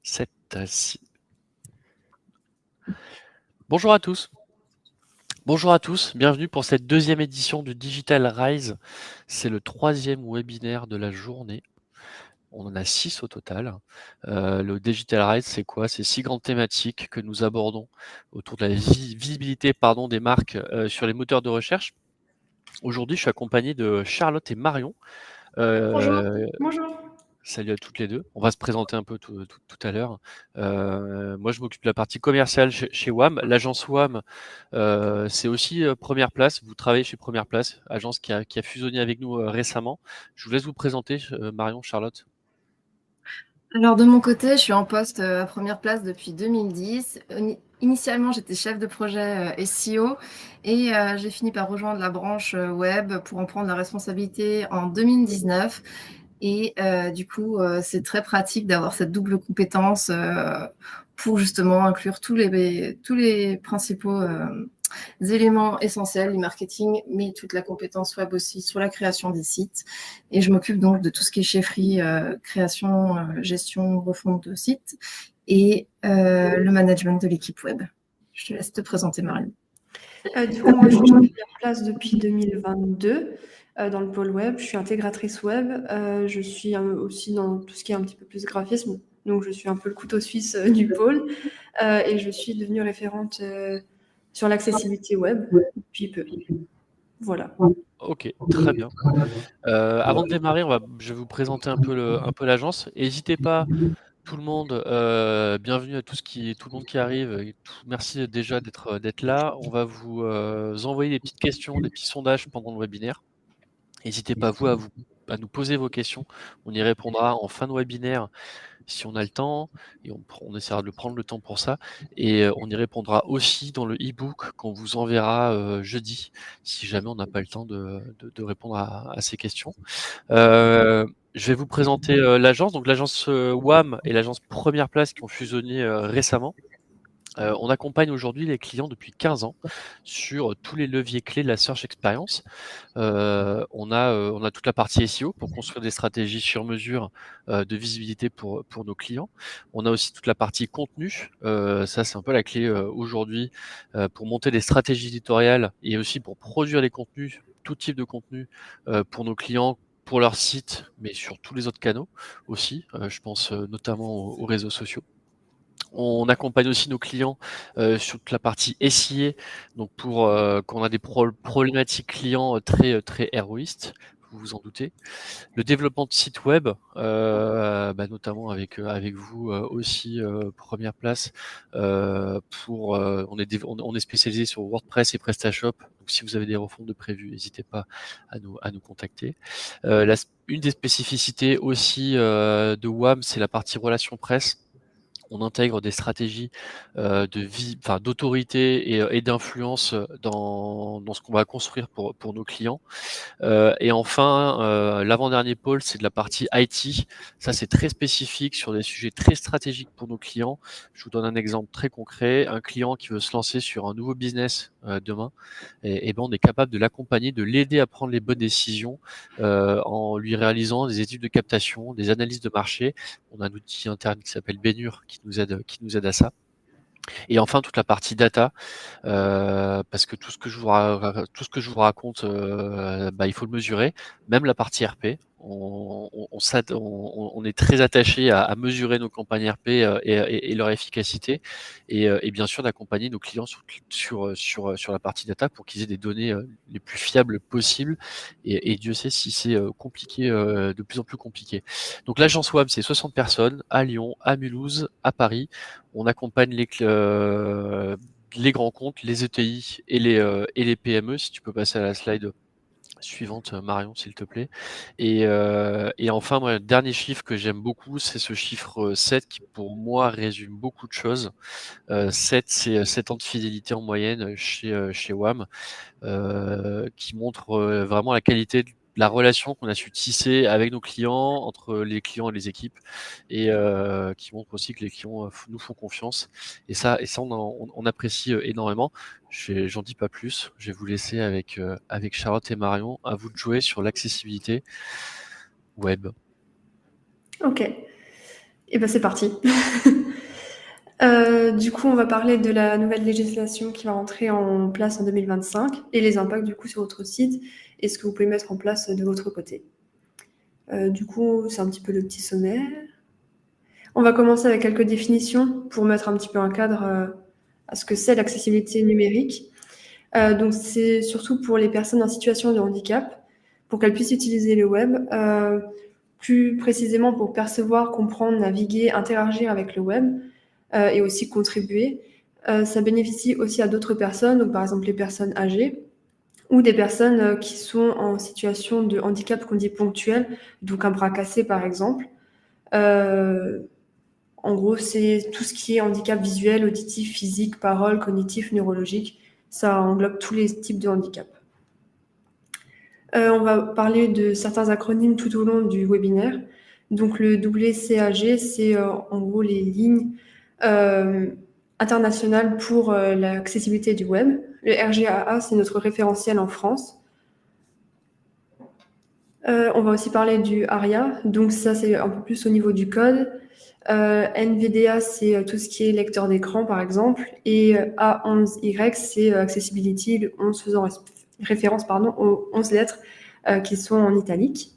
7 à 6. Bonjour à tous. Bonjour à tous, bienvenue pour cette deuxième édition du Digital Rise. C'est le 3e webinaire de la journée. On en a 6 au total. Le Digital Rise, c'est quoi? C'est 6 grandes thématiques que nous abordons autour de la visibilité des marques sur les moteurs de recherche. Aujourd'hui, je suis accompagné de Charlotte et Marion. Bonjour. Bonjour. Salut à toutes les deux. On va se présenter un peu tout à l'heure. Moi, je m'occupe de la partie commerciale chez WAM. L'agence WAM, c'est aussi Première Place. Vous travaillez chez Première Place, agence qui a fusionné avec nous récemment. Je vous laisse vous présenter, Marion, Charlotte. Alors de mon côté, je suis en poste à Première Place depuis 2010. Initialement, j'étais chef de projet SEO et j'ai fini par rejoindre la branche web pour en prendre la responsabilité en 2019. Et du coup, c'est très pratique d'avoir cette double compétence pour justement inclure tous les principaux éléments essentiels du marketing, mais toute la compétence web aussi sur la création des sites. Et je m'occupe donc de tout ce qui est chefferie, création, gestion, refonte de sites et le management de l'équipe web. Je te laisse te présenter, Marine. Du coup, moi, je suis sur Première Place depuis 2022 dans le pôle web. Je suis intégratrice web. Je suis aussi dans tout ce qui est un petit peu plus graphisme. Donc, je suis un peu le couteau suisse du pôle. Et je suis devenue référente sur l'accessibilité web depuis peu. Voilà. Ok, très bien. Avant de démarrer, je vais vous présenter un peu l'agence. N'hésitez pas, tout le monde, bienvenue à tout le monde qui arrive. Merci déjà d'être là. On va vous envoyer des petites questions, des petits sondages pendant le webinaire. N'hésitez pas à nous poser vos questions. On y répondra en fin de webinaire si on a le temps, et on essaiera de prendre le temps pour ça. Et on y répondra aussi dans le e-book qu'on vous enverra jeudi, si jamais on n'a pas le temps de répondre à ces questions. Je vais vous présenter l'agence. Donc l'agence WAM et l'agence Première Place qui ont fusionné récemment. On accompagne aujourd'hui les clients depuis 15 ans sur tous les leviers clés de la search experience. On a toute la partie SEO pour construire des stratégies sur mesure de visibilité pour nos clients. On a aussi toute la partie contenu. Ça, c'est un peu la clé aujourd'hui pour monter des stratégies éditoriales et aussi pour produire les contenus, tout type de contenu pour nos clients, pour leur site, mais sur tous les autres canaux aussi. Je pense notamment aux réseaux sociaux. On accompagne aussi nos clients sur toute la partie SIA, donc pour quand on a des problématiques clients très héroïstes, vous vous en doutez. Le développement de sites web, notamment avec vous aussi, Première Place. On est spécialisé sur WordPress et PrestaShop. Donc si vous avez des refontes de prévues, n'hésitez pas à nous contacter. Une des spécificités aussi de WAM, c'est la partie relations presse. On intègre des stratégies d'autorité et d'influence dans ce qu'on va construire pour nos clients. Et enfin, l'avant-dernier pôle, c'est de la partie IT. Ça, c'est très spécifique sur des sujets très stratégiques pour nos clients. Je vous donne un exemple très concret. Un client qui veut se lancer sur un nouveau business demain, et on est capable de l'accompagner, de l'aider à prendre les bonnes décisions en lui réalisant des études de captation, des analyses de marché. On a un outil interne qui s'appelle Benur qui nous aide à ça. Et enfin toute la partie data, parce que tout ce que je vous raconte, il faut le mesurer. Même la partie RP, on est très attaché à mesurer nos campagnes RP et leur efficacité, et bien sûr d'accompagner nos clients sur la partie data pour qu'ils aient des données les plus fiables possibles. Et Dieu sait si c'est compliqué, de plus en plus compliqué. Donc l'agence WAM, c'est 60 personnes à Lyon, à Mulhouse, à Paris. On accompagne les grands comptes, les ETI et les PME. Si tu peux passer à la slide suivante, Marion, s'il te plaît. Et enfin, moi, le dernier chiffre que j'aime beaucoup, c'est ce chiffre 7 qui, pour moi, résume beaucoup de choses. 7, c'est 7 ans de fidélité en moyenne chez WAM, qui montre vraiment la qualité de la relation qu'on a su tisser avec nos clients, entre les clients et les équipes, et qui montre aussi que les clients nous font confiance. Et ça on apprécie énormément. J'en dis pas plus. Je vais vous laisser avec Charlotte et Marion. À vous de jouer sur l'accessibilité web. Ok. Et ben c'est parti. Du coup, on va parler de la nouvelle législation qui va entrer en place en 2025 et les impacts du coup sur votre site et ce que vous pouvez mettre en place de votre côté. Du coup, c'est un petit peu le petit sommaire. On va commencer avec quelques définitions pour mettre un petit peu un cadre à ce que c'est l'accessibilité numérique. Donc, c'est surtout pour les personnes en situation de handicap, pour qu'elles puissent utiliser le web, plus précisément pour percevoir, comprendre, naviguer, interagir avec le web et aussi contribuer. Ça bénéficie aussi à d'autres personnes, donc par exemple les personnes âgées ou des personnes qui sont en situation de handicap qu'on dit ponctuel, donc un bras cassé par exemple. En gros, c'est tout ce qui est handicap visuel, auditif, physique, parole, cognitif, neurologique. Ça englobe tous les types de handicap. On va parler de certains acronymes tout au long du webinaire. Donc le WCAG, c'est en gros les lignes internationales pour l'accessibilité du web. Le RGAA, c'est notre référentiel en France. On va aussi parler du ARIA, donc ça c'est un peu plus au niveau du code. NVDA, c'est tout ce qui est lecteur d'écran par exemple, et A11Y, c'est Accessibility, le 11 faisant référence aux 11 lettres qui sont en italique.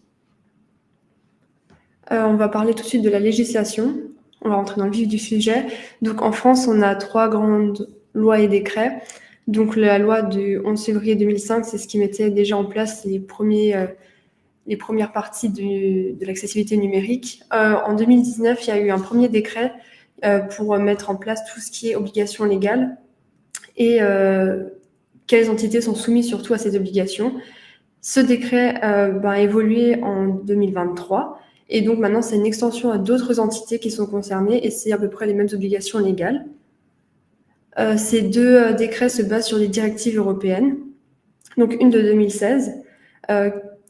On va parler tout de suite de la législation. On va rentrer dans le vif du sujet. Donc en France, on a 3 grandes lois et décrets. Donc la loi du 11 février 2005, c'est ce qui mettait déjà en place les premières parties de l'accessibilité numérique. En 2019, il y a eu un premier décret pour mettre en place tout ce qui est obligation légale et quelles entités sont soumises surtout à ces obligations. Ce décret a évolué en 2023 et donc maintenant c'est une extension à d'autres entités qui sont concernées et c'est à peu près les mêmes obligations légales. Ces 2 décrets se basent sur des directives européennes, donc une de 2016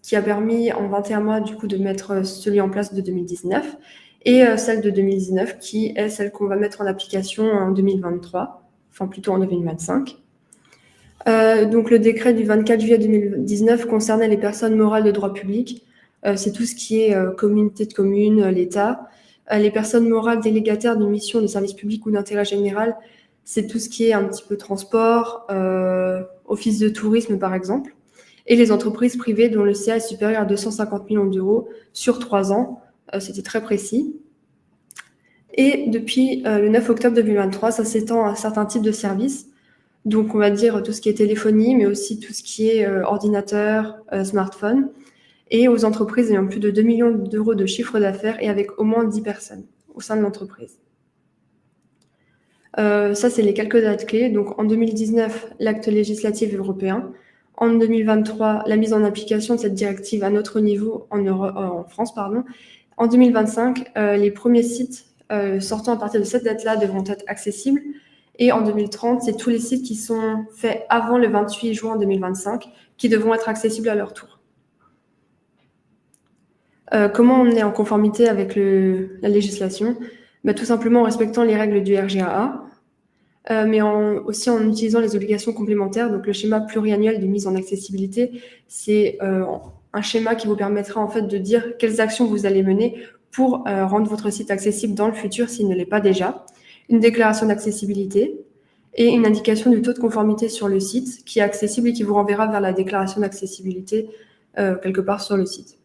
qui a permis en 21 mois du coup de mettre celui en place de 2019 et celle de 2019 qui est celle qu'on va mettre en application en 2023, enfin plutôt en 2025. Donc le décret du 24 juillet 2019 concernait les personnes morales de droit public. C'est tout ce qui est communauté de communes, l'État. Les personnes morales délégataires d'une mission de service public ou d'intérêt général, c'est tout ce qui est un petit peu transport, office de tourisme par exemple. Et les entreprises privées dont le CA est supérieur à 250 millions d'euros sur 3 ans. C'était très précis. Et depuis le 9 octobre 2023, ça s'étend à certains types de services. Donc, on va dire tout ce qui est téléphonie, mais aussi tout ce qui est ordinateur, smartphone, et aux entreprises ayant plus de 2 millions d'euros de chiffre d'affaires et avec au moins 10 personnes au sein de l'entreprise. Ça, c'est les quelques dates clés. Donc, en 2019, l'acte législatif européen. En 2023, la mise en application de cette directive à notre niveau en France. En 2025, les premiers sites sortant à partir de cette date-là devront être accessibles. Et en 2030, c'est tous les sites qui sont faits avant le 28 juin 2025 qui devront être accessibles à leur tour. Comment on est en conformité avec la législation ? Tout simplement en respectant les règles du RGAA, mais aussi en utilisant les obligations complémentaires. Donc le schéma pluriannuel de mise en accessibilité, c'est un schéma qui vous permettra en fait de dire quelles actions vous allez mener pour rendre votre site accessible dans le futur s'il ne l'est pas déjà. Une déclaration d'accessibilité et une indication du taux de conformité sur le site qui est accessible et qui vous renverra vers la déclaration d'accessibilité quelque part sur le site.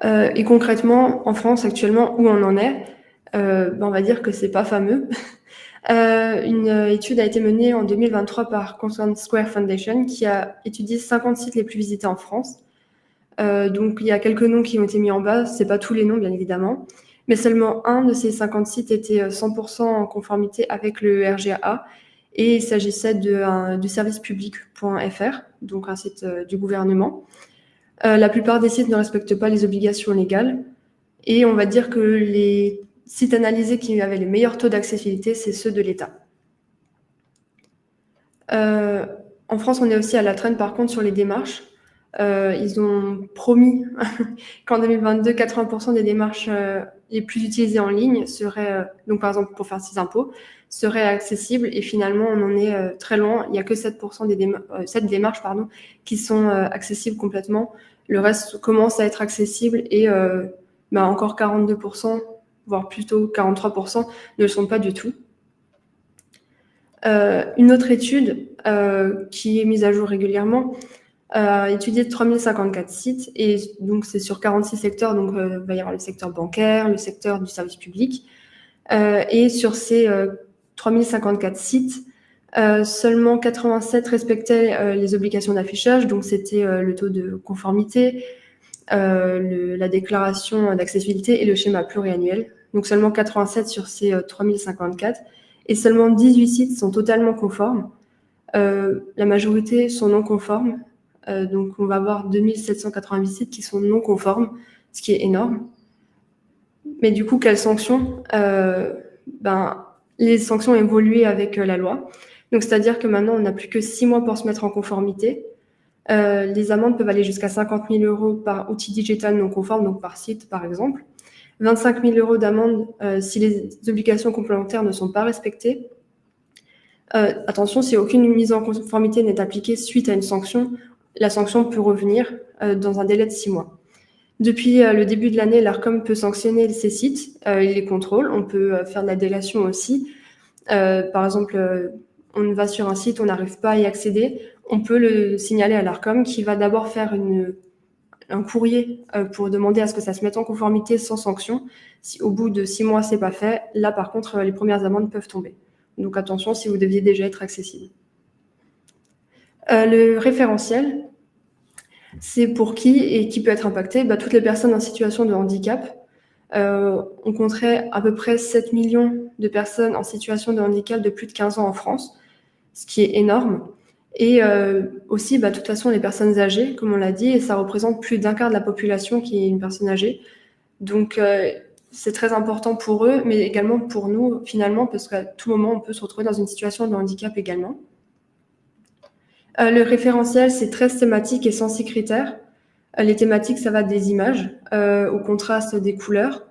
Et concrètement, en France actuellement, où on en est, on va dire que c'est pas fameux. Une étude a été menée en 2023 par Consent Square Foundation qui a étudié 50 sites les plus visités en France. Donc il y a quelques noms qui ont été mis en bas, c'est pas tous les noms bien évidemment, mais seulement un de ces 50 sites était 100% en conformité avec le RGAA et il s'agissait du servicepublic.fr, donc un site du gouvernement. La plupart des sites ne respectent pas les obligations légales et on va dire que les sites analysés qui avaient les meilleurs taux d'accessibilité, c'est ceux de l'État. En France, on est aussi à la traîne par contre sur les démarches. Ils ont promis qu'en 2022, 80% des démarches les plus utilisées en ligne seraient, donc par exemple pour faire ses impôts, seraient accessibles et finalement on en est très loin. Il n'y a que 7% des démarches qui sont accessibles complètement. Le reste commence à être accessible et encore 42%, voire plutôt 43%, ne le sont pas du tout. Une autre étude qui est mise à jour régulièrement a étudié 3054 sites, et donc c'est sur 46 secteurs, donc il va y avoir le secteur bancaire, le secteur du service public, et sur ces 3054 sites, seulement 87 respectaient les obligations d'affichage, donc c'était le taux de conformité, la déclaration d'accessibilité et le schéma pluriannuel. Donc seulement 87 sur ces 3054, et seulement 18 sites sont totalement conformes. La majorité sont non conformes, donc on va avoir 2788 sites qui sont non conformes, ce qui est énorme. Mais du coup, quelles sanctions? Les sanctions ont évolué avec la loi. Donc, c'est-à-dire que maintenant, on n'a plus que 6 mois pour se mettre en conformité. Les amendes peuvent aller jusqu'à 50 000 € par outil digital non conforme, donc par site, par exemple. 25 000 € d'amende si les obligations complémentaires ne sont pas respectées. Attention, si aucune mise en conformité n'est appliquée suite à une sanction, la sanction peut revenir dans un délai de 6 mois. Depuis le début de l'année, l'Arcom peut sanctionner ces sites, il les contrôle. On peut faire de la délation aussi. Par exemple, on va sur un site, on n'arrive pas à y accéder, on peut le signaler à l'Arcom qui va d'abord faire un courrier pour demander à ce que ça se mette en conformité sans sanction. Si au bout de 6 mois, c'est pas fait, là par contre, les premières amendes peuvent tomber. Donc attention si vous deviez déjà être accessible. Le référentiel, c'est pour qui et qui peut être impacté? Toutes les personnes en situation de handicap. On compterait à peu près 7 millions de personnes en situation de handicap de plus de 15 ans en France, ce qui est énorme. Et aussi, de toute façon, les personnes âgées, comme on l'a dit, et ça représente plus d'1 quart de la population qui est une personne âgée. Donc, c'est très important pour eux, mais également pour nous, finalement, parce qu'à tout moment, on peut se retrouver dans une situation de handicap également. Le référentiel, c'est 13 thématiques et 106 critères. Les thématiques, ça va des images, au contraste des couleurs,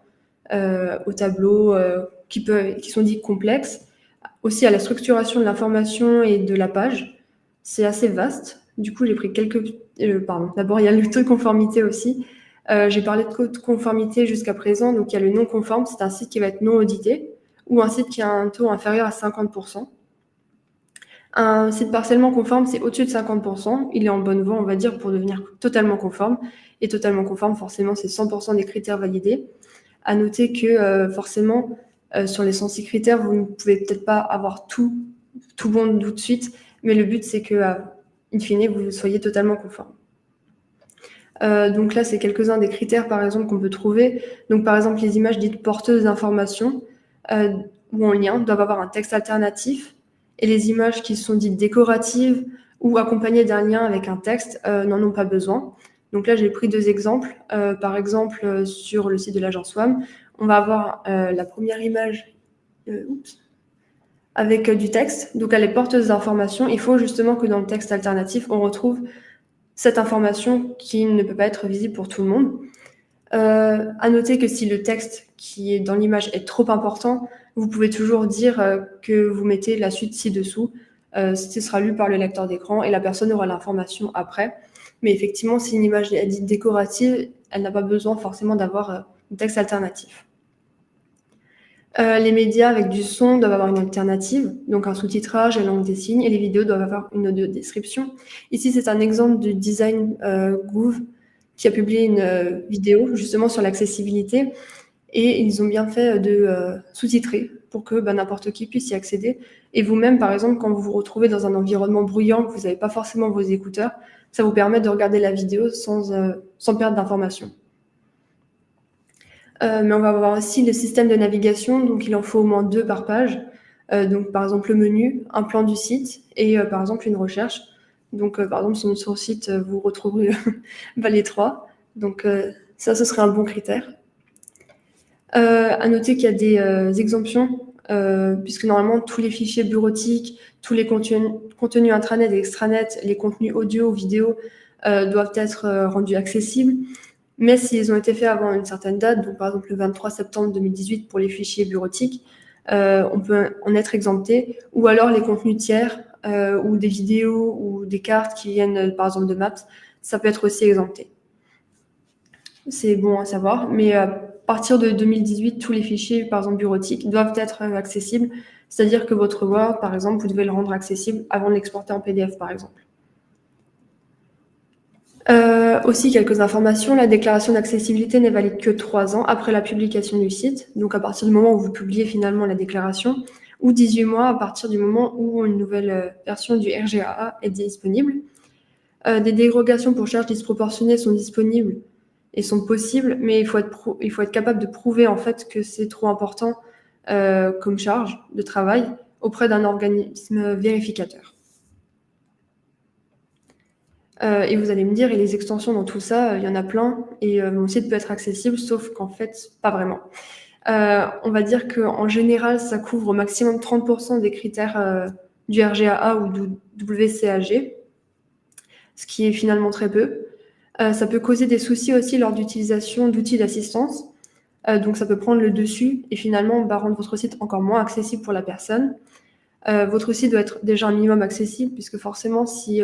aux tableaux qui sont dits complexes, aussi à la structuration de l'information et de la page. C'est assez vaste. Du coup, j'ai pris quelques... D'abord, il y a le taux de conformité aussi. J'ai parlé de taux de conformité jusqu'à présent. Donc, il y a le non conforme, c'est un site qui va être non audité, ou un site qui a un taux inférieur à 50%. Un site partiellement conforme, c'est au-dessus de 50%. Il est en bonne voie, on va dire, pour devenir totalement conforme. Et totalement conforme, forcément, c'est 100% des critères validés. À noter que, forcément, sur les 106 critères, vous ne pouvez peut-être pas avoir tout bon tout de suite, mais le but, c'est que, in fine, vous soyez totalement conforme. Donc là, c'est quelques-uns des critères, par exemple, qu'on peut trouver. Donc, par exemple, les images dites porteuses d'informations ou en lien doivent avoir un texte alternatif. Et les images qui sont dites décoratives ou accompagnées d'un lien avec un texte n'en ont pas besoin. Donc là, j'ai pris 2 exemples. Par exemple, sur le site de l'agence WAM, on va avoir la première image avec du texte. Donc, elle est porteuse d'informations. Il faut justement que dans le texte alternatif, on retrouve cette information qui ne peut pas être visible pour tout le monde. À noter que si le texte qui est dans l'image est trop important, vous pouvez toujours dire que vous mettez la suite ci-dessous. Ce sera lu par le lecteur d'écran et la personne aura l'information après. Mais effectivement, si une image est dite décorative, elle n'a pas besoin forcément d'avoir un texte alternatif. Les médias avec du son doivent avoir une alternative, donc un sous-titrage et langue des signes, et les vidéos doivent avoir une audio-description. Ici, c'est un exemple de Design Gouv qui a publié une vidéo justement sur l'accessibilité, et ils ont bien fait de sous-titrer pour que n'importe qui puisse y accéder. Et vous-même, par exemple, quand vous vous retrouvez dans un environnement bruyant, que vous n'avez pas forcément vos écouteurs, ça vous permet de regarder la vidéo sans perdre d'informations. Mais on va avoir aussi le système de navigation, donc il en faut au moins 2 par page. Donc par exemple le menu, un plan du site et par exemple une recherche. Donc par exemple sur le site, vous retrouverez les 3. Donc ça, ce serait un bon critère. À noter qu'il y a des exemptions, puisque normalement tous les fichiers bureautiques, tous les contenus intranet et extranet, les contenus audio ou vidéo doivent être rendus accessibles. Mais s'ils ont été faits avant une certaine date, donc par exemple le 23 septembre 2018 pour les fichiers bureautiques, on peut en être exempté, ou alors les contenus tiers ou des vidéos ou des cartes qui viennent par exemple de Maps, ça peut être aussi exempté. C'est bon à savoir, mais partir de 2018, tous les fichiers, par exemple bureautiques, doivent être accessibles. C'est-à-dire que votre Word, par exemple, vous devez le rendre accessible avant de l'exporter en PDF, par exemple. Aussi, quelques informations. La déclaration d'accessibilité n'est valide que 3 ans après la publication du site. Donc, à partir du moment où vous publiez finalement la déclaration, ou 18 mois à partir du moment où une nouvelle version du RGAA est disponible. Des dérogations pour charges disproportionnées sont disponibles et sont possibles, mais il faut être capable de prouver en fait que c'est trop important comme charge de travail auprès d'un organisme vérificateur. Et vous allez me dire, et les extensions dans tout ça, il y en a plein, et mon site peut être accessible, sauf qu'en fait, pas vraiment. On va dire qu'en général, ça couvre au maximum 30% des critères du RGAA ou du WCAG, ce qui est finalement très peu. Ça peut causer des soucis aussi lors d'utilisation d'outils d'assistance. Donc ça peut prendre le dessus et finalement rendre votre site encore moins accessible pour la personne. Votre site doit être déjà un minimum accessible, puisque forcément, si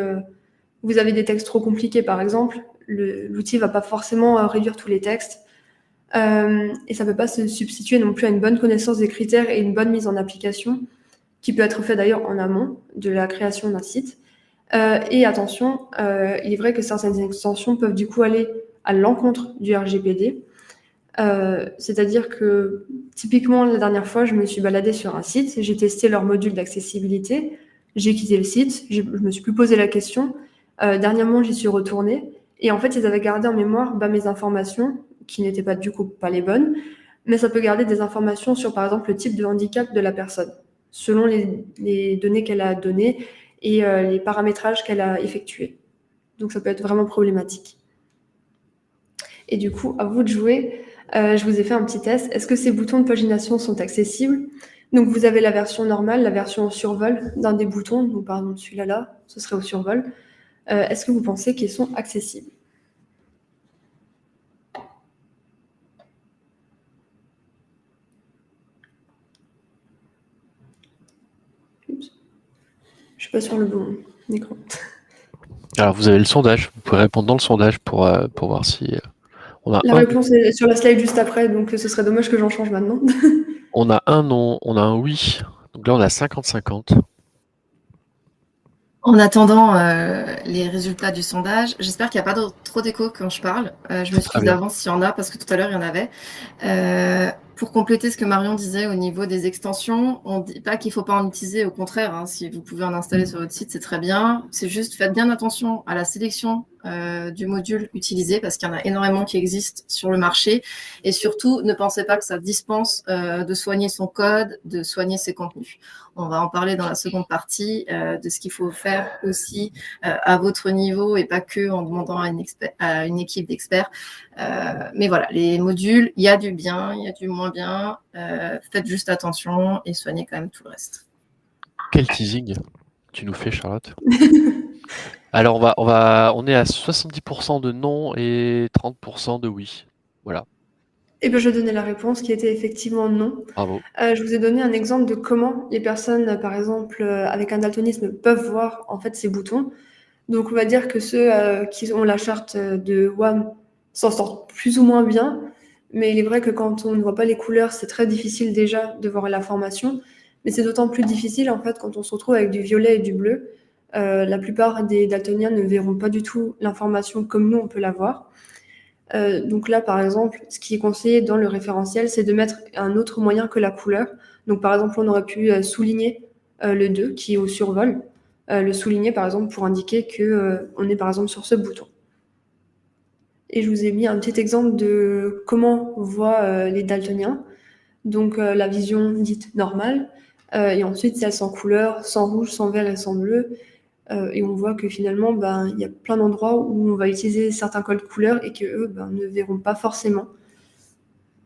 vous avez des textes trop compliqués, par exemple, l'outil ne va pas forcément réduire tous les textes. Et ça ne peut pas se substituer non plus à une bonne connaissance des critères et une bonne mise en application, qui peut être fait d'ailleurs en amont de la création d'un site. Et attention, il est vrai que certaines extensions peuvent du coup aller à l'encontre du RGPD. C'est-à-dire que typiquement la dernière fois, je me suis baladée sur un site, j'ai testé leur module d'accessibilité, j'ai quitté le site, je me suis plus posé la question. Dernièrement, j'y suis retournée et en fait, ils avaient gardé en mémoire mes informations qui n'étaient pas du coup pas les bonnes, mais ça peut garder des informations sur par exemple le type de handicap de la personne, selon les données qu'elle a données et les paramétrages qu'elle a effectués. Donc ça peut être vraiment problématique. Et du coup, à vous de jouer. Je vous ai fait un petit test. Est-ce que ces boutons de pagination sont accessibles? Donc vous avez la version normale, la version au survol d'un des boutons. Donc par exemple celui-là, ce serait au survol. Est-ce que vous pensez qu'ils sont accessibles? Oups. Je suis pas sur le bon écran. Alors vous avez le sondage, vous pouvez répondre dans le sondage pour voir si on a La réponse est sur la slide juste après, donc ce serait dommage que j'en change maintenant. On a un non, on a un oui. Donc là on a 50-50. En attendant les résultats du sondage, j'espère qu'il n'y a pas trop d'écho quand je parle. Je m'excuse d'avance s'il y en a, parce que tout à l'heure, il y en avait. Pour compléter ce que Marion disait au niveau des extensions, on ne dit pas qu'il ne faut pas en utiliser, au contraire, hein, si vous pouvez en installer sur votre site, c'est très bien. C'est juste, faites bien attention à la sélection du module utilisé, parce qu'il y en a énormément qui existent sur le marché. Et surtout, ne pensez pas que ça dispense de soigner son code, de soigner ses contenus. On va en parler dans la seconde partie de ce qu'il faut faire aussi à votre niveau et pas que en demandant à une équipe d'experts. Mais voilà, les modules, il y a du bien, il y a du moins bien. Faites juste attention et soignez quand même tout le reste. Quel teasing tu nous fais, Charlotte. Alors on est à 70% de non et 30% de oui. Voilà. Et bien, je vais donner la réponse qui était effectivement non. Bravo. Je vous ai donné un exemple de comment les personnes, par exemple, avec un daltonisme, peuvent voir en fait ces boutons. Donc, on va dire que ceux qui ont la charte de WAM s'en sortent plus ou moins bien. Mais il est vrai que quand on ne voit pas les couleurs, c'est très difficile déjà de voir l'information. Mais c'est d'autant plus difficile en fait quand on se retrouve avec du violet et du bleu. La plupart des daltoniens ne verront pas du tout l'information comme nous on peut la voir. Donc là, par exemple, ce qui est conseillé dans le référentiel, c'est de mettre un autre moyen que la couleur. Donc par exemple, on aurait pu souligner le 2 qui est au survol, le souligner par exemple pour indiquer qu'on est par exemple sur ce bouton. Et je vous ai mis un petit exemple de comment on voit les daltoniens. Donc la vision dite normale, et ensuite celle sans couleur, sans rouge, sans vert et sans bleu. Et on voit que finalement, il y a plein d'endroits où on va utiliser certains codes couleurs et qu'eux ne verront pas forcément.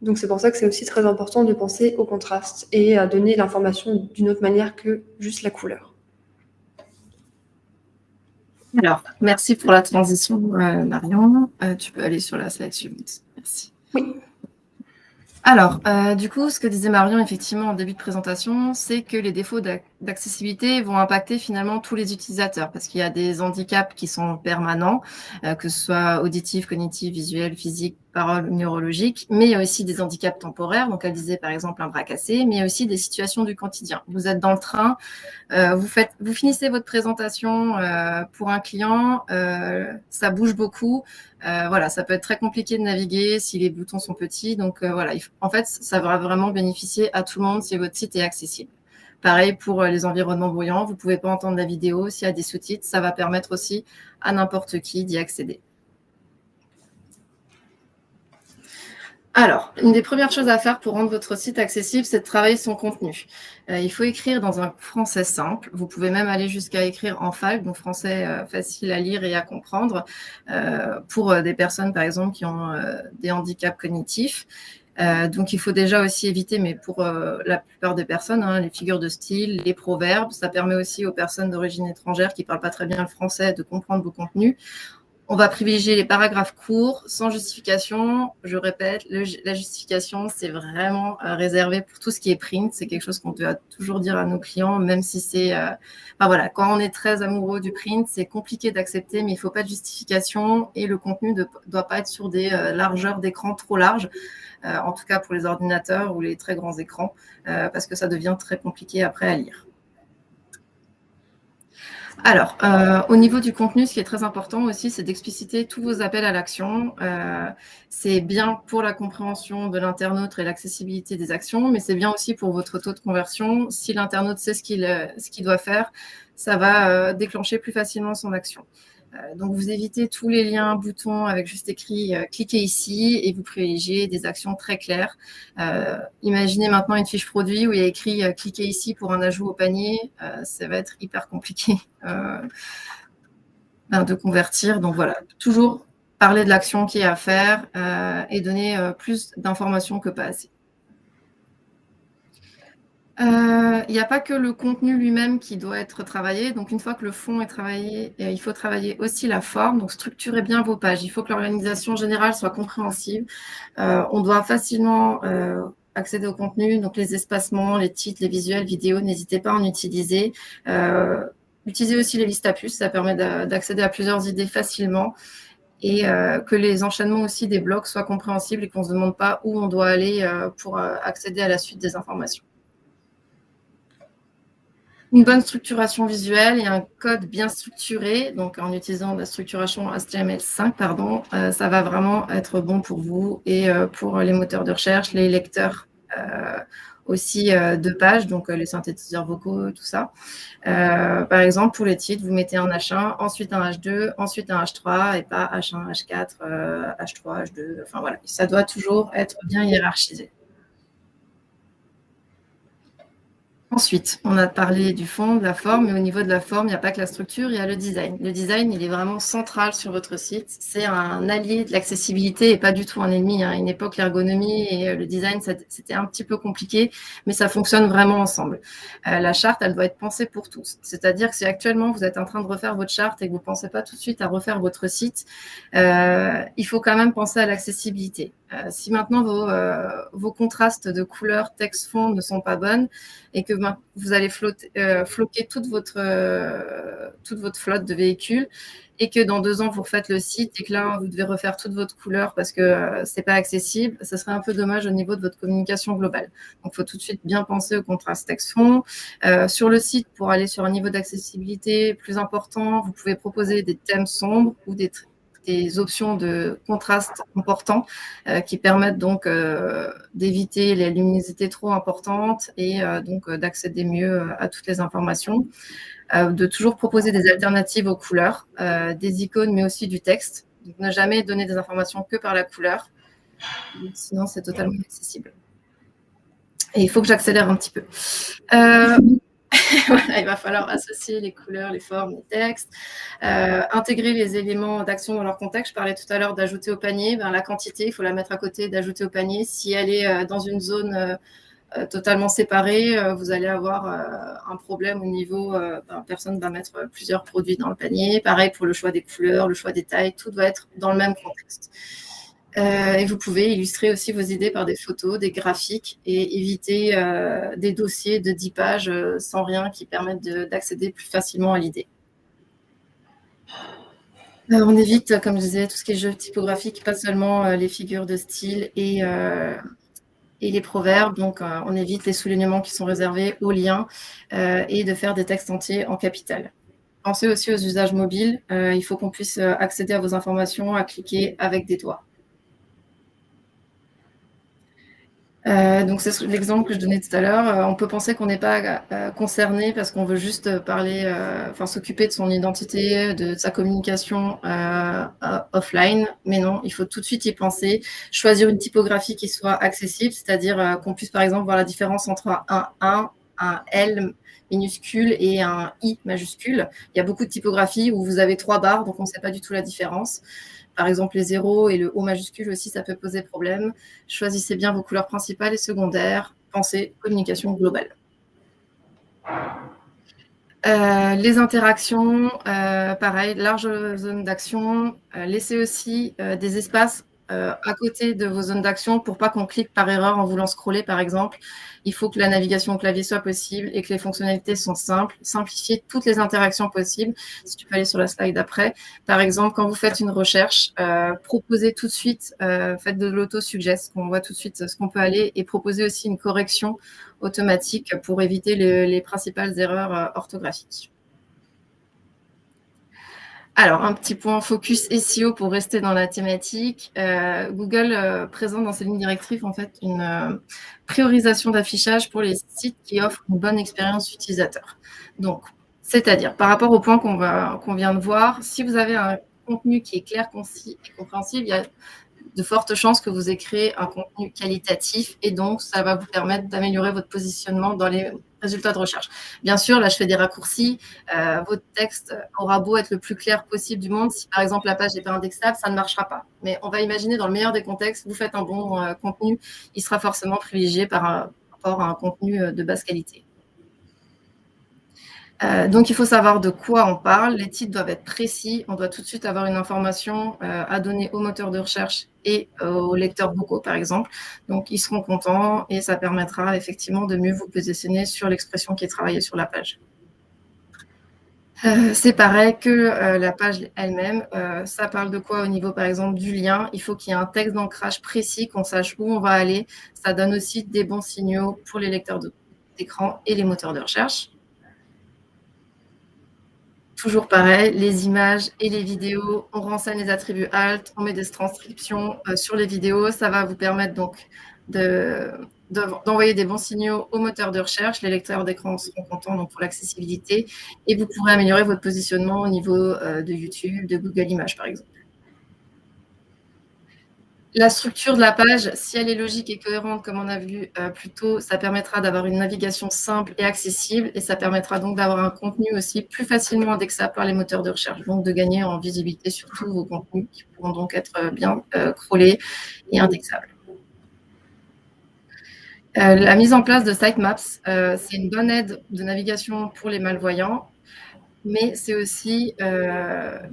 Donc c'est pour ça que c'est aussi très important de penser au contraste et à donner l'information d'une autre manière que juste la couleur. Alors, merci pour la transition, Marion. Tu peux aller sur la slide suivante. Merci. Oui. Alors, du coup, ce que disait Marion, effectivement, en début de présentation, c'est que les défauts d'accessibilité vont impacter finalement tous les utilisateurs, parce qu'il y a des handicaps qui sont permanents, que ce soit auditifs, cognitifs, visuels, physiques, paroles neurologiques, mais il y a aussi des handicaps temporaires. Donc, elle disait par exemple un bras cassé, mais il y a aussi des situations du quotidien. Vous êtes dans le train, vous finissez votre présentation pour un client, ça bouge beaucoup. Voilà, ça peut être très compliqué de naviguer si les boutons sont petits. Donc voilà, en fait, ça va vraiment bénéficier à tout le monde si votre site est accessible. Pareil pour les environnements bruyants, vous ne pouvez pas entendre la vidéo. S'il y a des sous-titres, ça va permettre aussi à n'importe qui d'y accéder. Alors, une des premières choses à faire pour rendre votre site accessible, c'est de travailler son contenu. Il faut écrire dans un français simple. Vous pouvez même aller jusqu'à écrire en FALC, donc français facile à lire et à comprendre, pour des personnes, par exemple, qui ont des handicaps cognitifs. Donc, il faut déjà aussi éviter, mais pour la plupart des personnes, les figures de style, les proverbes. Ça permet aussi aux personnes d'origine étrangère qui ne parlent pas très bien le français de comprendre vos contenus. On va privilégier les paragraphes courts, sans justification. Je répète, la justification, c'est vraiment réservé pour tout ce qui est print. C'est quelque chose qu'on doit toujours dire à nos clients, même si c'est... voilà, quand on est très amoureux du print, c'est compliqué d'accepter, mais il ne faut pas de justification et le contenu ne doit pas être sur des largeurs d'écran trop larges, en tout cas pour les ordinateurs ou les très grands écrans, parce que ça devient très compliqué après à lire. Alors, au niveau du contenu, ce qui est très important aussi, c'est d'expliciter tous vos appels à l'action. C'est bien pour la compréhension de l'internaute et l'accessibilité des actions, mais c'est bien aussi pour votre taux de conversion. Si l'internaute sait ce qu'il doit faire, ça va déclencher plus facilement son action. Donc, vous évitez tous les liens, boutons avec juste écrit « cliquez ici » et vous privilégiez des actions très claires. Imaginez maintenant une fiche produit où il y a écrit « cliquez ici pour un ajout au panier ». Ça va être hyper compliqué de convertir. Donc, voilà, toujours parler de l'action qui est à faire et donner plus d'informations que pas assez. Il n'y a pas que le contenu lui-même qui doit être travaillé. Donc, une fois que le fond est travaillé, il faut travailler aussi la forme. Donc, structurez bien vos pages. Il faut que l'organisation générale soit compréhensible. On doit facilement accéder au contenu. Donc, les espacements, les titres, les visuels, vidéos, n'hésitez pas à en utiliser. Utilisez aussi les listes à puces. Ça permet d'accéder à plusieurs idées facilement. Et que les enchaînements aussi des blocs soient compréhensibles et qu'on ne se demande pas où on doit aller pour accéder à la suite des informations. Une bonne structuration visuelle et un code bien structuré, donc en utilisant la structuration HTML5, ça va vraiment être bon pour vous et pour les moteurs de recherche, les lecteurs aussi de pages, donc les synthétiseurs vocaux, tout ça. Par exemple, pour les titres, vous mettez un H1, ensuite un H2, ensuite un H3 et pas H1, H4, H3, H2. Enfin voilà, ça doit toujours être bien hiérarchisé. Ensuite, on a parlé du fond, de la forme, mais au niveau de la forme, il n'y a pas que la structure, il y a le design. Le design, il est vraiment central sur votre site. C'est un allié de l'accessibilité et pas du tout un ennemi. À une époque, l'ergonomie et le design, c'était un petit peu compliqué, mais ça fonctionne vraiment ensemble. La charte, elle doit être pensée pour tous. C'est-à-dire que si actuellement, vous êtes en train de refaire votre charte et que vous ne pensez pas tout de suite à refaire votre site, il faut quand même penser à l'accessibilité. Si maintenant vos contrastes de couleurs, texte, fond ne sont pas bonnes et que vous allez floquer toute votre flotte de véhicules et que dans 2 ans, vous refaites le site et que là, vous devez refaire toute votre couleur parce que ce n'est pas accessible, ça serait un peu dommage au niveau de votre communication globale. Donc, il faut tout de suite bien penser au contraste texte-fond. Sur le site, pour aller sur un niveau d'accessibilité plus important, vous pouvez proposer des thèmes sombres ou des options de contraste important qui permettent donc d'éviter les luminosités trop importantes et donc d'accéder mieux à toutes les informations. De toujours proposer des alternatives aux couleurs, des icônes, mais aussi du texte. Donc, ne jamais donner des informations que par la couleur, sinon c'est totalement inaccessible. Et il faut que j'accélère un petit peu. Voilà, il va falloir associer les couleurs, les formes, les textes, intégrer les éléments d'action dans leur contexte. Je parlais tout à l'heure d'ajouter au panier. La quantité, il faut la mettre à côté d'ajouter au panier. Si elle est dans une zone totalement séparée, vous allez avoir un problème au niveau, personne va mettre plusieurs produits dans le panier. Pareil pour le choix des couleurs, le choix des tailles, tout doit être dans le même contexte. Et vous pouvez illustrer aussi vos idées par des photos, des graphiques et éviter des dossiers de 10 pages sans rien qui permettent d'accéder plus facilement à l'idée. On évite, comme je disais, tout ce qui est jeu typographique, pas seulement les figures de style et les proverbes. Donc, on évite les soulignements qui sont réservés aux liens et de faire des textes entiers en capital. Pensez aussi aux usages mobiles. Il faut qu'on puisse accéder à vos informations, à cliquer avec des doigts. Donc c'est l'exemple que je donnais tout à l'heure. On peut penser qu'on n'est pas concerné parce qu'on veut juste parler, s'occuper de son identité, de sa communication offline, mais non, il faut tout de suite y penser. Choisir une typographie qui soit accessible, c'est-à-dire qu'on puisse par exemple voir la différence entre un L minuscule et un I majuscule. Il y a beaucoup de typographies où vous avez 3 barres, donc on ne sait pas du tout la différence. Par exemple, les zéros et le O majuscule aussi, ça peut poser problème. Choisissez bien vos couleurs principales et secondaires. Pensez communication globale. Les interactions, pareil, large zone d'action. Laissez aussi des espaces à côté de vos zones d'action pour pas qu'on clique par erreur en voulant scroller, par exemple. Il faut que la navigation au clavier soit possible et que les fonctionnalités sont simples. Simplifiez toutes les interactions possibles. Si tu peux aller sur la slide d'après. Par exemple, quand vous faites une recherche, proposez tout de suite, faites de l'auto-suggest, qu'on voit tout de suite ce qu'on peut aller, et proposez aussi une correction automatique pour éviter les principales erreurs orthographiques. Alors, un petit point focus SEO pour rester dans la thématique. Google présente dans ses lignes directives en fait une priorisation d'affichage pour les sites qui offrent une bonne expérience utilisateur. Donc, c'est-à-dire, par rapport au point qu'on vient de voir, si vous avez un contenu qui est clair, concis et compréhensible, il y a de fortes chances que vous ayez créé un contenu qualitatif et donc ça va vous permettre d'améliorer votre positionnement dans les résultats de recherche. Bien sûr, là je fais des raccourcis, votre texte aura beau être le plus clair possible du monde, si par exemple la page n'est pas indexable, ça ne marchera pas. Mais on va imaginer dans le meilleur des contextes, vous faites un bon contenu, il sera forcément privilégié par rapport à un contenu de basse qualité. Donc, il faut savoir de quoi on parle. Les titres doivent être précis. On doit tout de suite avoir une information à donner aux moteurs de recherche et aux lecteurs vocaux, par exemple. Donc, ils seront contents et ça permettra effectivement de mieux vous positionner sur l'expression qui est travaillée sur la page. C'est pareil que la page elle-même. Ça parle de quoi au niveau, par exemple, du lien? Il faut qu'il y ait un texte d'ancrage précis, qu'on sache où on va aller. Ça donne aussi des bons signaux pour les lecteurs d'écran et les moteurs de recherche. Toujours pareil, les images et les vidéos, on renseigne les attributs alt, on met des transcriptions sur les vidéos. Ça va vous permettre donc d'envoyer des bons signaux aux moteurs de recherche. Les lecteurs d'écran seront contents donc pour l'accessibilité et vous pourrez améliorer votre positionnement au niveau de YouTube, de Google Images par exemple. La structure de la page, si elle est logique et cohérente, comme on a vu plus tôt, ça permettra d'avoir une navigation simple et accessible et ça permettra donc d'avoir un contenu aussi plus facilement indexable par les moteurs de recherche, donc de gagner en visibilité sur tous vos contenus qui pourront donc être bien crawlés et indexables. La mise en place de sitemaps, c'est une bonne aide de navigation pour les malvoyants, mais c'est aussi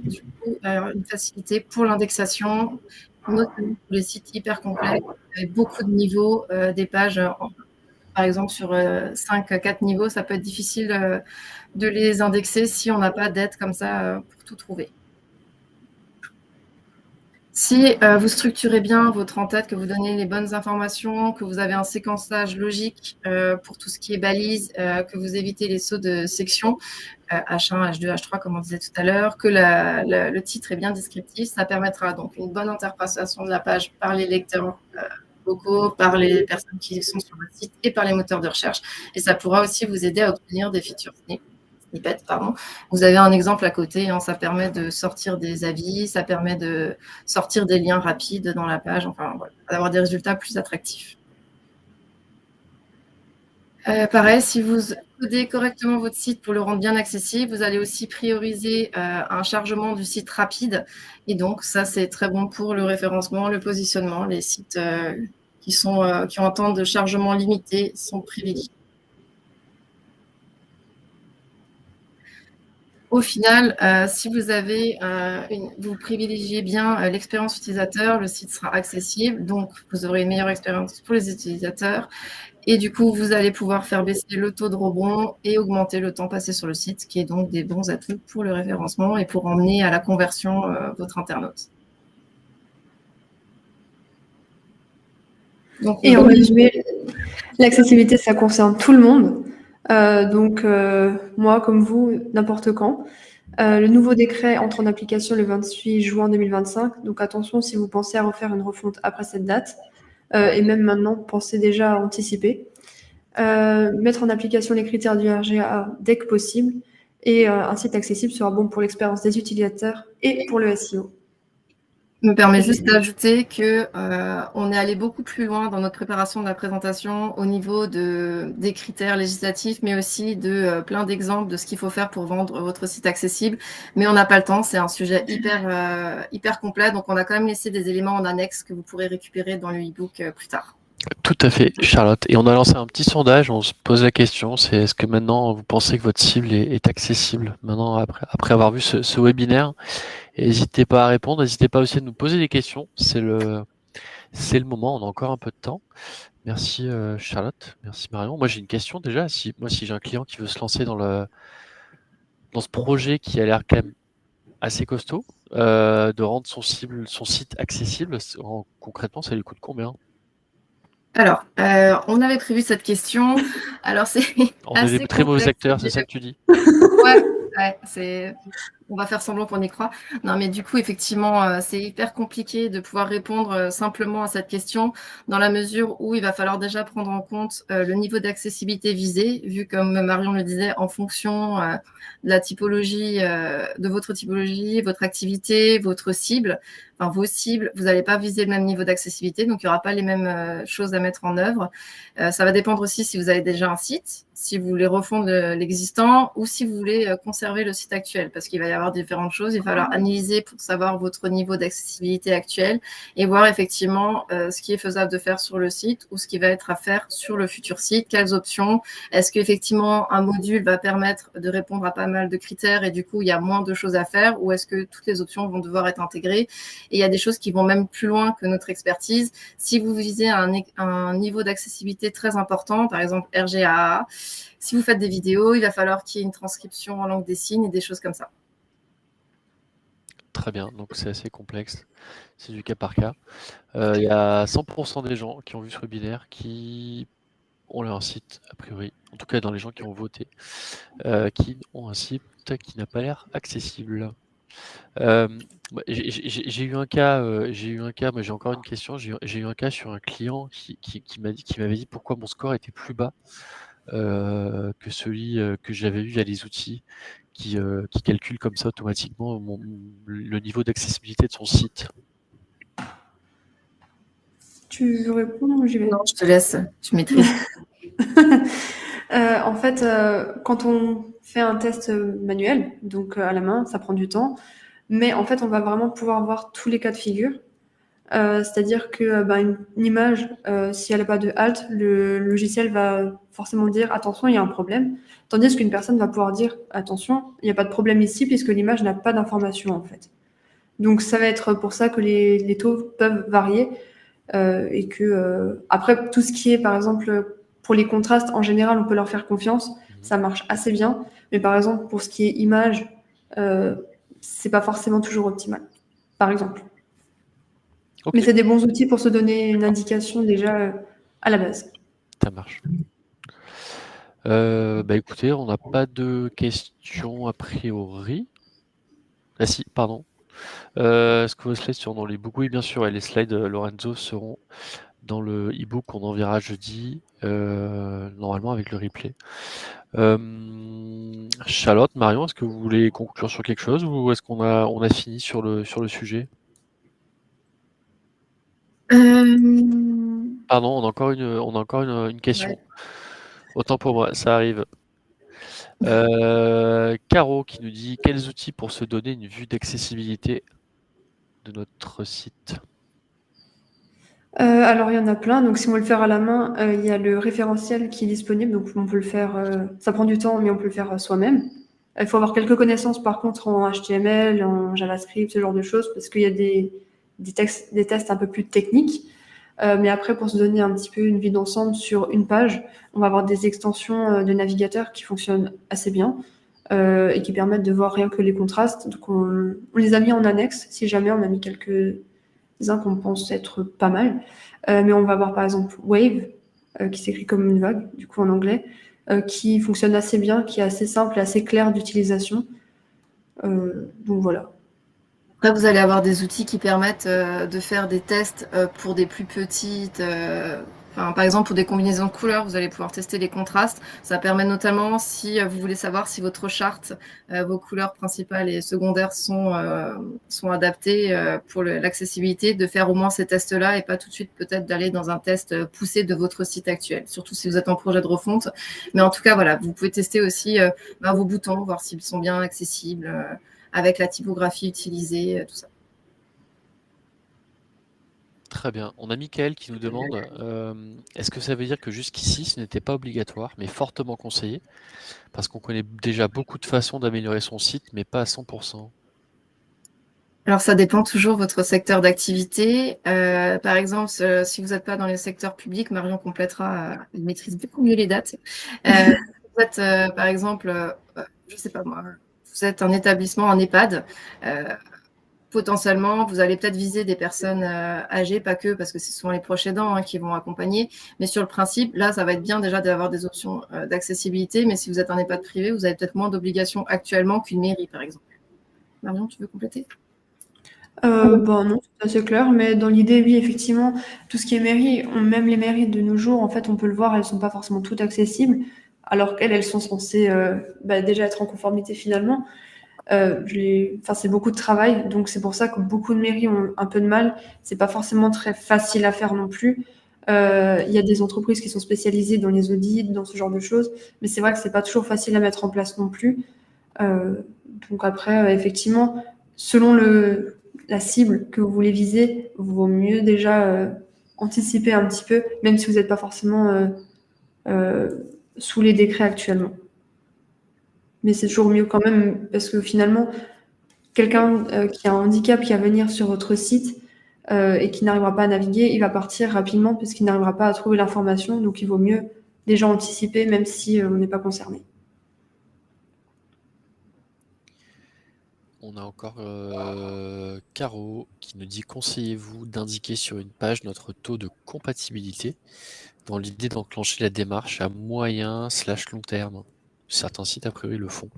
du coup une facilité pour l'indexation, notamment pour les sites hyper complexes, avec beaucoup de niveaux, des pages, par exemple sur 4 niveaux, ça peut être difficile de les indexer si on n'a pas d'aide comme ça pour tout trouver. Si vous structurez bien votre en-tête, que vous donnez les bonnes informations, que vous avez un séquençage logique pour tout ce qui est balise, que vous évitez les sauts de section, H1, H2, H3, comme on disait tout à l'heure, que le titre est bien descriptif, ça permettra donc une bonne interprétation de la page par les lecteurs vocaux, par les personnes qui sont sur le site et par les moteurs de recherche. Et ça pourra aussi vous aider à obtenir des features snippets. Vous avez un exemple à côté, hein, ça permet de sortir des avis, ça permet de sortir des liens rapides dans la page, enfin voilà, d'avoir des résultats plus attractifs. Pareil, si vous codez correctement votre site pour le rendre bien accessible, vous allez aussi prioriser un chargement du site rapide. Et donc, ça, c'est très bon pour le référencement, le positionnement. Les sites qui ont un temps de chargement limité sont privilégiés. Au final, si vous privilégiez bien l'expérience utilisateur, le site sera accessible, donc vous aurez une meilleure expérience pour les utilisateurs. Et du coup, vous allez pouvoir faire baisser le taux de rebond et augmenter le temps passé sur le site, qui est donc des bons atouts pour le référencement et pour emmener à la conversion votre internaute. Donc, Et en résumé, l'accessibilité, ça concerne tout le monde. Donc, moi, comme vous, n'importe quand. Le nouveau décret entre en application le 28 juin 2025. Donc, attention si vous pensez à refaire une refonte après cette date. Et même maintenant, pensez déjà à anticiper. Mettre en application les critères du RGA dès que possible. Et un site accessible sera bon pour l'expérience des utilisateurs et pour le SEO. me permet juste d'ajouter que on est allé beaucoup plus loin dans notre préparation de la présentation au niveau des critères législatifs, mais aussi de plein d'exemples de ce qu'il faut faire pour vendre votre site accessible. Mais on n'a pas le temps, c'est un sujet hyper complet, donc on a quand même laissé des éléments en annexe que vous pourrez récupérer dans le e-book plus tard. Tout à fait, Charlotte. Et on a lancé un petit sondage, on se pose la question, c'est est-ce que maintenant vous pensez que votre cible est accessible maintenant après avoir vu ce webinaire? N'hésitez pas à répondre, n'hésitez pas aussi à nous poser des questions, c'est le moment, on a encore un peu de temps. Merci Charlotte, merci Marion. Moi j'ai une question déjà, si j'ai un client qui veut se lancer dans ce projet qui a l'air quand même assez costaud, de rendre son site accessible, concrètement ça lui coûte combien? Alors, on avait prévu cette question. Alors, c'est On est assez des très mauvais complexe. acteurs, c'est ça que tu dis? Ouais, on va faire semblant qu'on y croit. Non, mais du coup, effectivement, c'est hyper compliqué de pouvoir répondre simplement à cette question, dans la mesure où il va falloir déjà prendre en compte le niveau d'accessibilité visé, vu comme Marion le disait, en fonction de la typologie, de votre typologie, votre activité, votre cible, enfin vos cibles, vous n'allez pas viser le même niveau d'accessibilité, donc il n'y aura pas les mêmes choses à mettre en œuvre. Ça va dépendre aussi si vous avez déjà un site, si vous voulez refondre l'existant ou si vous voulez conserver le site actuel, parce qu'il va y avoir différentes choses. Il va falloir analyser pour savoir votre niveau d'accessibilité actuel et voir effectivement ce qui est faisable de faire sur le site ou ce qui va être à faire sur le futur site. Quelles options? Est-ce qu'effectivement un module va permettre de répondre à pas mal de critères et du coup il y a moins de choses à faire, ou est-ce que toutes les options vont devoir être intégrées? Et il y a des choses qui vont même plus loin que notre expertise. Si vous visez un niveau d'accessibilité très important, par exemple RGA, si vous faites des vidéos, il va falloir qu'il y ait une transcription en langue des signes et des choses comme ça. Très bien, donc c'est assez complexe, c'est du cas par cas. Il y a 100% des gens qui ont vu ce webinaire qui ont leur site, a priori, en tout cas dans les gens qui ont voté, qui ont un site qui n'a pas l'air accessible. J'ai eu un cas, moi j'ai encore une question, j'ai eu un cas sur un client qui m'avait dit pourquoi mon score était plus bas que celui que j'avais eu via les outils qui calculent comme ça automatiquement le niveau d'accessibilité de son site. Tu veux répondre ou j'y vais? Non, je te laisse, tu maîtrises. En fait, quand on fait un test manuel, donc à la main, ça prend du temps, mais en fait, on va vraiment pouvoir voir tous les cas de figure. C'est-à-dire que une image, si elle n'a pas de halt, le logiciel va forcément dire attention, il y a un problème. Tandis qu'une personne va pouvoir dire attention, il n'y a pas de problème ici puisque l'image n'a pas d'information en fait. Donc ça va être pour ça que les taux peuvent varier et que après tout ce qui est par exemple pour les contrastes en général on peut leur faire confiance, ça marche assez bien. Mais par exemple pour ce qui est image, c'est pas forcément toujours optimal. Par exemple. Okay. Mais c'est des bons outils pour se donner une indication déjà à la base. Ça marche. Écoutez, on n'a pas de questions a priori. Ah si, pardon. Est-ce que vos slides seront dans les books? Oui, bien sûr, et les slides Lorenzo seront dans le e-book qu'on enverra jeudi, normalement avec le replay. Charlotte, Marion, est-ce que vous voulez conclure sur quelque chose ou est-ce qu'on a fini sur le sujet? Pardon, on a encore une question. Ouais. Autant pour moi, ça arrive. Caro qui nous dit quels outils pour se donner une vue d'accessibilité de notre site? Alors il y en a plein, donc si on veut le faire à la main, il y a le référentiel qui est disponible, donc on peut le faire, ça prend du temps, mais on peut le faire soi-même. Il faut avoir quelques connaissances, par contre, en HTML, en JavaScript, ce genre de choses, parce qu'il y a des tests un peu plus techniques. Mais après, pour se donner un petit peu une vue d'ensemble sur une page, on va avoir des extensions de navigateur qui fonctionnent assez bien et qui permettent de voir rien que les contrastes. Donc, on les a mis en annexe, si jamais on a mis quelques-uns qu'on pense être pas mal. Mais on va avoir par exemple Wave, qui s'écrit comme une vague, du coup en anglais, qui fonctionne assez bien, qui est assez simple et assez clair d'utilisation. Donc voilà. Après, vous allez avoir des outils qui permettent de faire des tests pour des plus petites. Par exemple, pour des combinaisons de couleurs, vous allez pouvoir tester les contrastes. Ça permet notamment, si vous voulez savoir si votre charte, vos couleurs principales et secondaires sont adaptées pour l'accessibilité, de faire au moins ces tests-là et pas tout de suite peut-être d'aller dans un test poussé de votre site actuel, surtout si vous êtes en projet de refonte. Mais en tout cas, voilà, vous pouvez tester aussi vos boutons, voir s'ils sont bien accessibles. Avec la typographie utilisée, tout ça. Très bien. On a Michael qui nous demande est-ce que ça veut dire que jusqu'ici ce n'était pas obligatoire mais fortement conseillé parce qu'on connaît déjà beaucoup de façons d'améliorer son site mais pas à 100%. Alors ça dépend toujours de votre secteur d'activité. Par exemple, si vous n'êtes pas dans les secteurs publics, Marion complétera, elle maîtrise beaucoup mieux les dates. Vous êtes, par exemple, je sais pas moi, vous êtes un établissement, un EHPAD, potentiellement, vous allez peut-être viser des personnes âgées, pas que, parce que ce sont les proches aidants qui vont accompagner. Mais sur le principe, là, ça va être bien déjà d'avoir des options d'accessibilité. Mais si vous êtes un EHPAD privé, vous avez peut-être moins d'obligations actuellement qu'une mairie, par exemple. Marion, tu veux compléter ? Bon, non, c'est assez clair, mais dans l'idée, oui, effectivement, tout ce qui est mairie, même les mairies de nos jours, en fait, on peut le voir, elles sont pas forcément toutes accessibles, alors qu'elles sont censées déjà être en conformité finalement. C'est beaucoup de travail, donc c'est pour ça que beaucoup de mairies ont un peu de mal. C'est pas forcément très facile à faire non plus. Il y a des entreprises qui sont spécialisées dans les audits, dans ce genre de choses, mais c'est vrai que c'est pas toujours facile à mettre en place non plus. Donc après, effectivement, selon la cible que vous voulez viser, il vaut mieux déjà anticiper un petit peu, même si vous n'êtes pas forcément sous les décrets actuellement. Mais c'est toujours mieux quand même, parce que finalement, quelqu'un qui a un handicap qui va venir sur votre site et qui n'arrivera pas à naviguer, il va partir rapidement parce qu'il n'arrivera pas à trouver l'information. Donc, il vaut mieux déjà anticiper, même si on n'est pas concerné. On a encore Caro qui nous dit conseillez-vous d'indiquer sur une page notre taux de compatibilité dans l'idée d'enclencher la démarche à moyen/long terme. Certains sites a priori le font.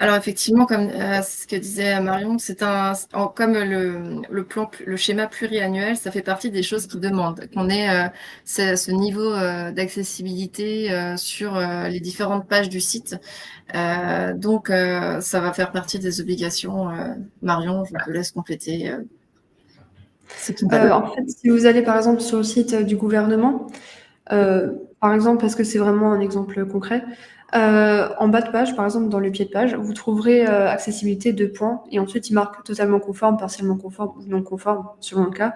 Alors effectivement, comme ce que disait Marion, comme le schéma pluriannuel, ça fait partie des choses qui demandent qu'on ait ce niveau d'accessibilité sur les différentes pages du site. Donc, ça va faire partie des obligations. Marion, je te laisse compléter. En fait, si vous allez par exemple sur le site du gouvernement, par exemple, parce que c'est vraiment un exemple concret, en bas de page, par exemple, dans le pied de page, vous trouverez accessibilité 2 points et ensuite il marque totalement conforme, partiellement conforme ou non conforme, selon le cas.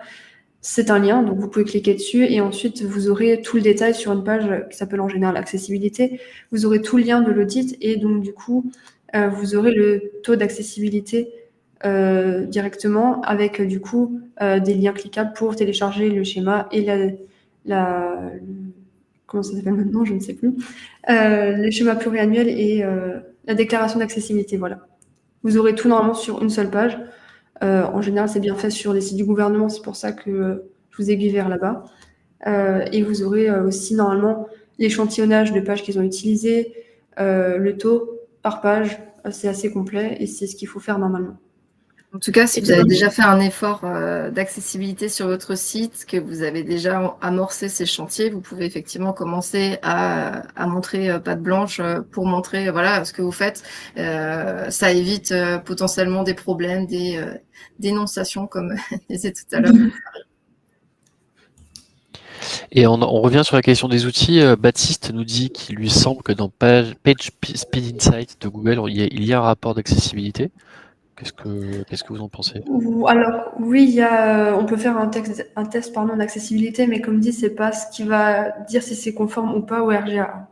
C'est un lien, donc vous pouvez cliquer dessus et ensuite vous aurez tout le détail sur une page qui s'appelle en général accessibilité. Vous aurez tout le lien de l'audit et donc du coup, vous aurez le taux d'accessibilité directement avec du coup des liens cliquables pour télécharger le schéma et comment ça s'appelle maintenant, je ne sais plus, le schéma pluriannuel et la déclaration d'accessibilité, voilà. Vous aurez tout normalement sur une seule page. En général, c'est bien fait sur les sites du gouvernement, c'est pour ça que je vous aiguille vers là-bas. Et vous aurez aussi normalement l'échantillonnage de pages qu'ils ont utilisées, le taux par page, c'est assez complet et c'est ce qu'il faut faire normalement. En tout cas, si vous avez déjà fait un effort d'accessibilité sur votre site, que vous avez déjà amorcé ces chantiers, vous pouvez effectivement commencer à montrer patte blanche pour montrer voilà ce que vous faites. Ça évite potentiellement des problèmes, des dénonciations, comme disait tout à l'heure. Et on revient sur la question des outils. Baptiste nous dit qu'il lui semble que dans Page Speed Insight de Google, il y a un rapport d'accessibilité. Qu'est-ce que vous en pensez ? Alors oui, on peut faire un test d'accessibilité, mais comme dit, c'est pas ce qui va dire si c'est conforme ou pas au RGA.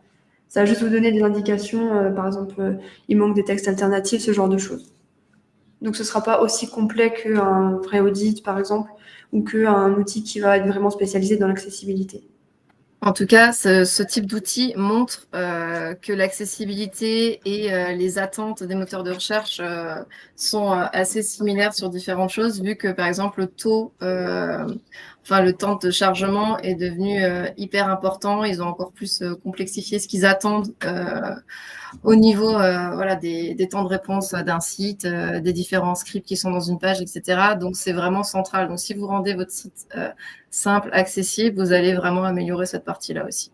Ça va juste vous donner des indications, par exemple, il manque des textes alternatifs, ce genre de choses. Donc ce ne sera pas aussi complet qu'un vrai audit, par exemple, ou qu'un outil qui va être vraiment spécialisé dans l'accessibilité. En tout cas, ce type d'outil montre que l'accessibilité et les attentes des moteurs de recherche sont assez similaires sur différentes choses, vu que, par exemple, le temps de chargement est devenu hyper important. Ils ont encore plus complexifié ce qu'ils attendent au niveau des temps de réponse d'un site, des différents scripts qui sont dans une page, etc. Donc, c'est vraiment central. Donc, si vous rendez votre site simple, accessible, vous allez vraiment améliorer cette partie-là aussi.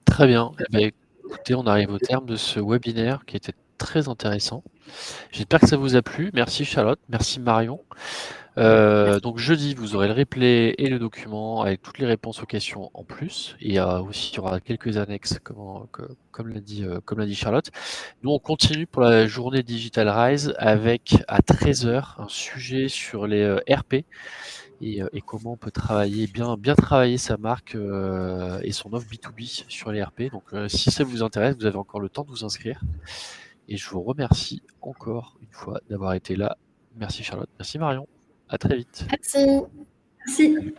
Très bien. Eh ben, écoutez, on arrive au terme de ce webinaire qui était très intéressant. J'espère que ça vous a plu. Merci Charlotte, merci Marion. Donc jeudi, vous aurez le replay et le document avec toutes les réponses aux questions en plus. Et aussi, il y aura quelques annexes, comme l'a dit Charlotte. Nous, on continue pour la journée Digital Rise avec, à 13h, un sujet sur les RP et comment on peut bien travailler sa marque et son offre B2B sur les RP. Donc, si ça vous intéresse, vous avez encore le temps de vous inscrire. Et je vous remercie encore une fois d'avoir été là. Merci Charlotte, merci Marion. À très vite. Merci. Merci.